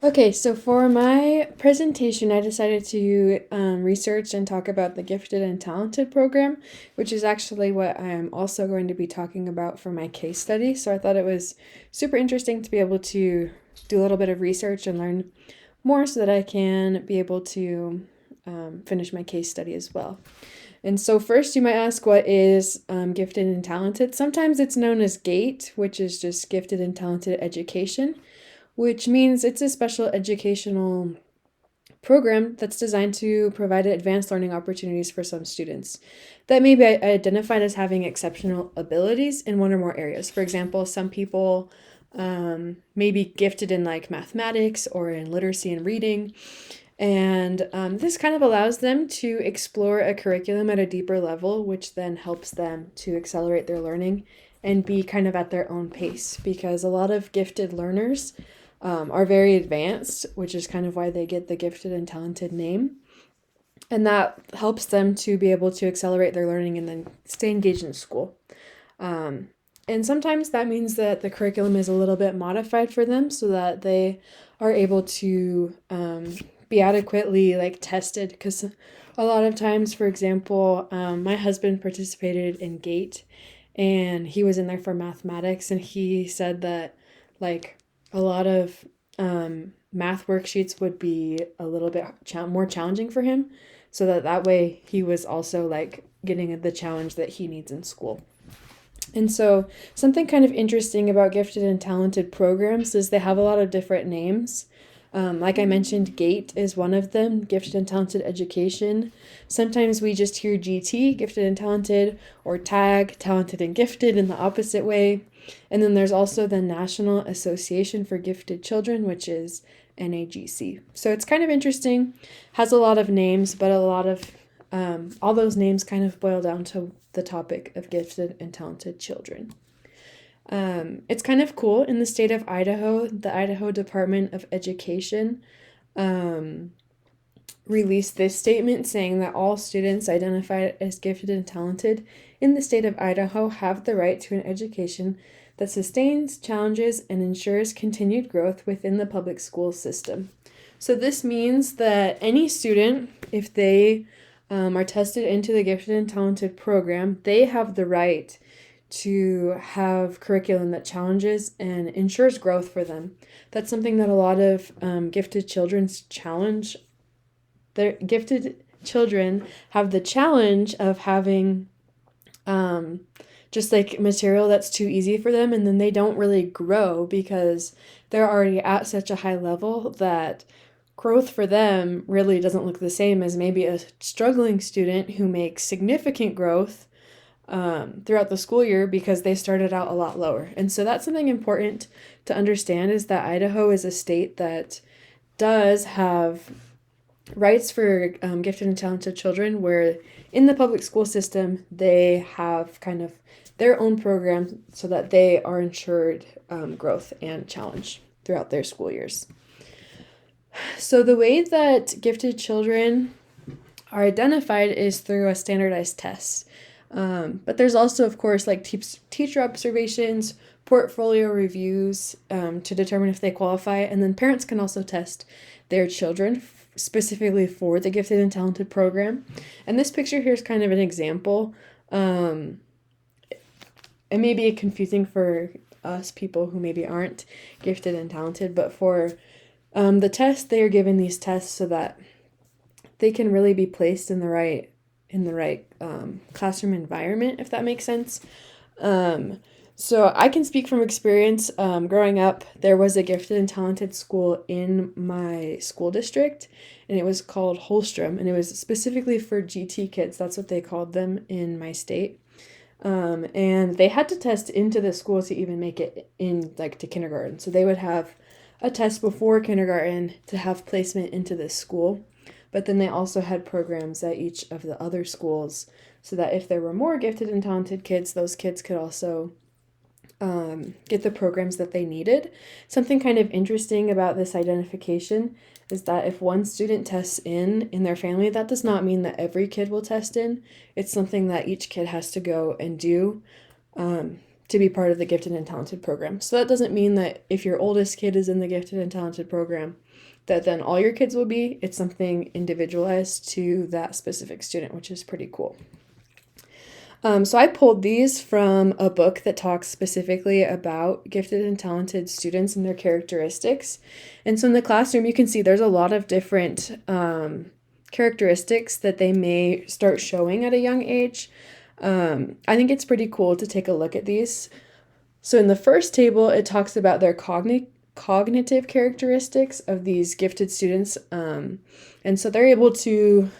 Okay, so for my presentation, I decided to research and talk about the Gifted and Talented program, which is actually what I'm also going to be talking about for my case study. So I thought it was super interesting to be able to do a little bit of research and learn more so that I can be able to finish my case study as well. And so, first, you might ask, what is gifted and talented? Sometimes it's known as GATE, which is just gifted and talented education, which means it's a special educational program that's designed to provide advanced learning opportunities for some students that may be identified as having exceptional abilities in one or more areas. For example, some people may be gifted in like mathematics or in literacy and reading. And this kind of allows them to explore a curriculum at a deeper level, which then helps them to accelerate their learning and be kind of at their own pace. Because a lot of gifted learners are very advanced, which is kind of why they get the gifted and talented name. And that helps them to be able to accelerate their learning and then stay engaged in school. Um, and sometimes that means that the curriculum is a little bit modified for them so that they are able to be adequately like tested. Because a lot of times, for example, my husband participated in GATE and he was in there for mathematics, and he said that like a lot of math worksheets would be a little bit more challenging for him, so that way he was also like getting the challenge that he needs in school. And so, something kind of interesting about gifted and talented programs is they have a lot of different names. Like I mentioned, GATE is one of them, Gifted and Talented Education. Sometimes we just hear GT, Gifted and Talented, or TAG, Talented and Gifted, in the opposite way. And then there's also the National Association for Gifted Children, which is NAGC. So it's kind of interesting, has a lot of names, but a lot of all those names kind of boil down to the topic of gifted and talented children. It's kind of cool. In the state of Idaho, the Idaho Department of Education um, released this statement saying that all students identified as gifted and talented in the state of Idaho have the right to an education that sustains, challenges, and ensures continued growth within the public school system. So, this means that any student, if they are tested into the gifted and talented program, they have the right to have curriculum that challenges and ensures growth for them. That's something that a lot of gifted children's challenge. Their gifted children have the challenge of having um, just like material that's too easy for them, and then they don't really grow because they're already at such a high level that growth for them really doesn't look the same as maybe a struggling student who makes significant growth throughout the school year because they started out a lot lower. And so that's something important to understand, is that Idaho is a state that does have rights for gifted and talented children, where in the public school system they have kind of their own program so that they are ensured growth and challenge throughout their school years. So the way that gifted children are identified is through a standardized test. But there's also, of course, like teacher observations, portfolio reviews to determine if they qualify, and then parents can also test their children specifically for the gifted and talented program. And this picture here is kind of an example. It may be confusing for us people who maybe aren't gifted and talented, but for the test, they are given these tests so that they can really be placed in the right classroom environment, if that makes sense. So I can speak from experience. Growing up, there was a gifted and talented school in my school district, and it was called Holstrom, and it was specifically for GT kids. That's what they called them in my state. And they had to test into the school to even make it in like to kindergarten. So they would have a test before kindergarten to have placement into this school. But then they also had programs at each of the other schools so that if there were more gifted and talented kids, those kids could also get the programs that they needed. Something kind of interesting about this identification is that if one student tests in their family, that does not mean that every kid will test in. It's something that each kid has to go and do to be part of the gifted and talented program. So that doesn't mean that if your oldest kid is in the gifted and talented program, that then all your kids will be. It's something individualized to that specific student, which is pretty cool. So I pulled these from a book that talks specifically about gifted and talented students and their characteristics. And so in the classroom, you can see there's a lot of different characteristics that they may start showing at a young age. I think it's pretty cool to take a look at these. So in the first table, it talks about their cognitive characteristics of these gifted students. And so they're able to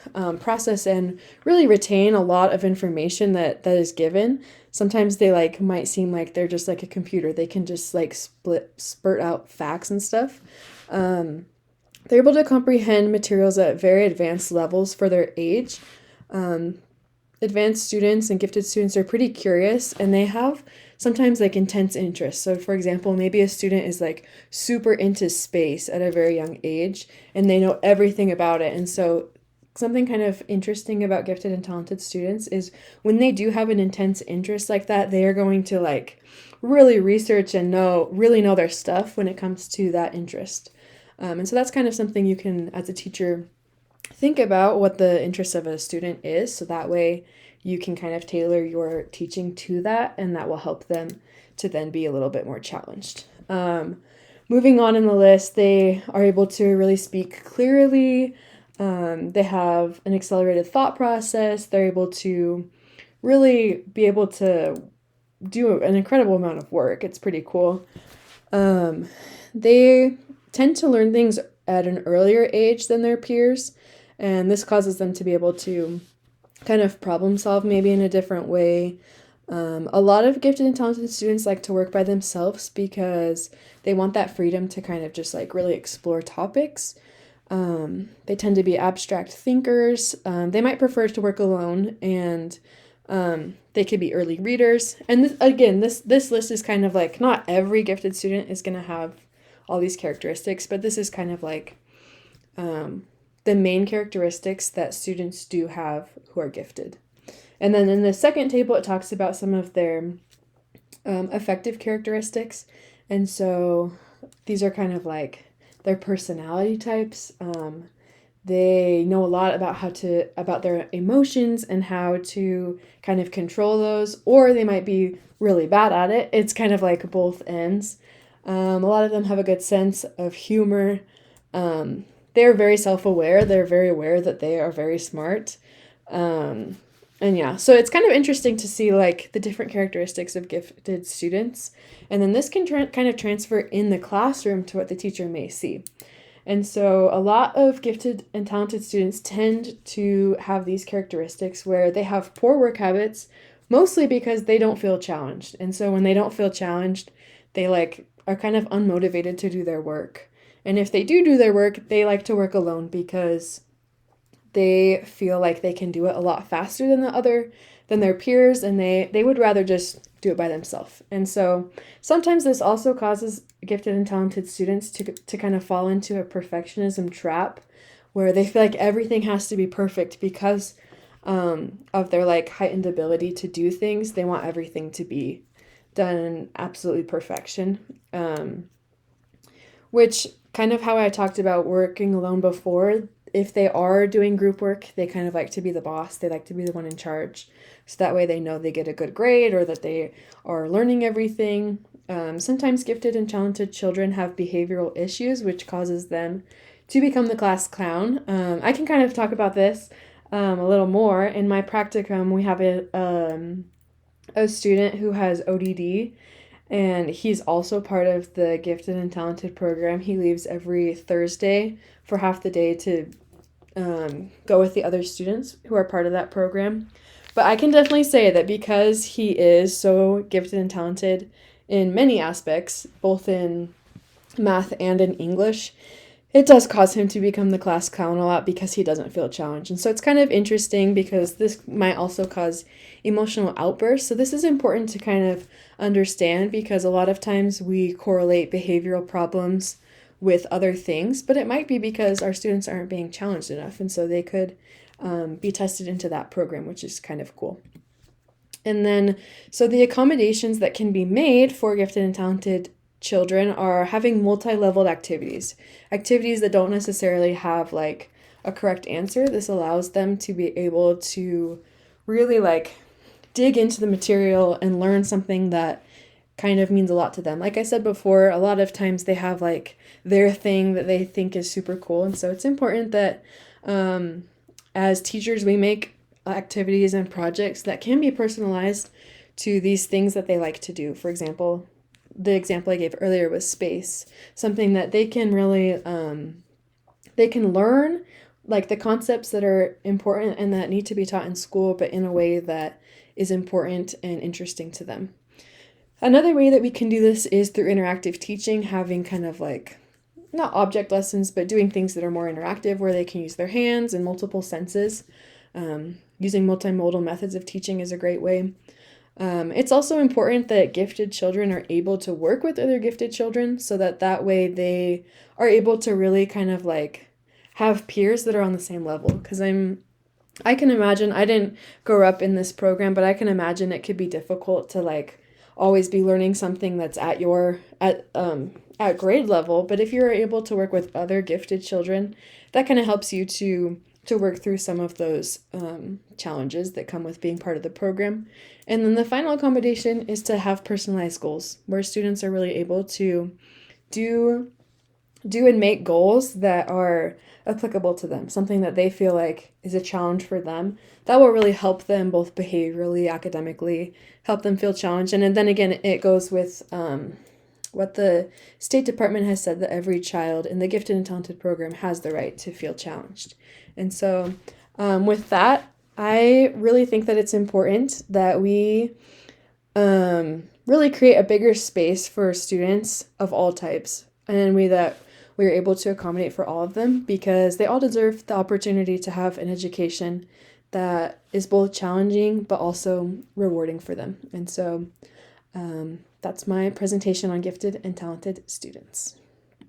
process and really retain a lot of information that is given. Sometimes they might seem like they're just like a computer. They can just spurt out facts and stuff. They're able to comprehend materials at very advanced levels for their age. Advanced students and gifted students are pretty curious, and they have sometimes intense interests. So for example, maybe a student is super into space at a very young age and they know everything about it. And so something kind of interesting about gifted and talented students is when they do have an intense interest like that, they are going to really research and really know their stuff when it comes to that interest. And so that's kind of something you can, as a teacher, think about what the interest of a student is, so that way you can kind of tailor your teaching to that, and that will help them to then be a little bit more challenged. Moving on in the list, they are able to really speak clearly. They have an accelerated thought process. They're able to really be able to do an incredible amount of work. It's pretty cool. They tend to learn things at an earlier age than their peers, and this causes them to be able to kind of problem solve maybe in a different way. A lot of gifted and talented students like to work by themselves because they want that freedom to kind of just really explore topics. They tend to be abstract thinkers. They might prefer to work alone, and they could be early readers. And this list is kind of not every gifted student is going to have all these characteristics, but this is kind of the main characteristics that students do have who are gifted. And then in the second table, it talks about some of their affective characteristics. And so these are kind of their personality types. They know a lot about their emotions and how to kind of control those, or they might be really bad at it. It's kind of both ends. A lot of them have a good sense of humor. They're very self-aware. They're very aware that they are very smart. And yeah, so it's kind of interesting to see the different characteristics of gifted students. And then this can kind of transfer in the classroom to what the teacher may see. And so a lot of gifted and talented students tend to have these characteristics where they have poor work habits, mostly because they don't feel challenged. And so when they don't feel challenged, they are kind of unmotivated to do their work. And if they do their work, they like to work alone because they feel like they can do it a lot faster than their peers, and they would rather just do it by themselves. And so sometimes this also causes gifted and talented students to kind of fall into a perfectionism trap where they feel like everything has to be perfect because of their heightened ability to do things. They want everything to be done in absolutely perfection, which kind of how I talked about working alone before. If they are doing group work, they kind of like to be the boss. They like to be the one in charge. So that way they know they get a good grade or that they are learning everything. Sometimes gifted and talented children have behavioral issues, which causes them to become the class clown. I can kind of talk about this a little more. In my practicum, we have a student who has ODD, and he's also part of the gifted and talented program. He leaves every Thursday for half the day to go with the other students who are part of that program. But I can definitely say that because he is so gifted and talented in many aspects, both in math and in English, it does cause him to become the class clown a lot because he doesn't feel challenged. And so it's kind of interesting because this might also cause emotional outbursts. So this is important to kind of understand because a lot of times we correlate behavioral problems with other things, but it might be because our students aren't being challenged enough. And so they could be tested into that program, which is kind of cool. And then, so the accommodations that can be made for gifted and talented children are having multi-leveled activities, activities that don't necessarily have like a correct answer. This allows them to be able to really like dig into the material and learn something that kind of means a lot to them. Like I said before, a lot of times they have like their thing that they think is super cool. And so it's important that as teachers, we make activities and projects that can be personalized to these things that they like to do. For example, the example I gave earlier was space, something that they can really they can learn like the concepts that are important and that need to be taught in school, but in a way that is important and interesting to them. Another way that we can do this is through interactive teaching, having kind of like not object lessons, but doing things that are more interactive where they can use their hands and multiple senses. Using multimodal methods of teaching is a great way. It's also important that gifted children are able to work with other gifted children so that way they are able to really kind of like have peers that are on the same level. Because I can imagine, I didn't grow up in this program, but I can imagine it could be difficult to like always be learning something that's at grade level. But if you're able to work with other gifted children, that kind of helps you to work through some of those challenges that come with being part of the program. And then the final accommodation is to have personalized goals where students are really able to do and make goals that are applicable to them, something that they feel like is a challenge for them. That will really help them both behaviorally, academically, help them feel challenged. And then again, it goes with what the State Department has said, that every child in the gifted and talented program has the right to feel challenged. And so with that, I really think that it's important that we really create a bigger space for students of all types, and we are able to accommodate for all of them, because they all deserve the opportunity to have an education that is both challenging but also rewarding for them. And so that's my presentation on gifted and talented students.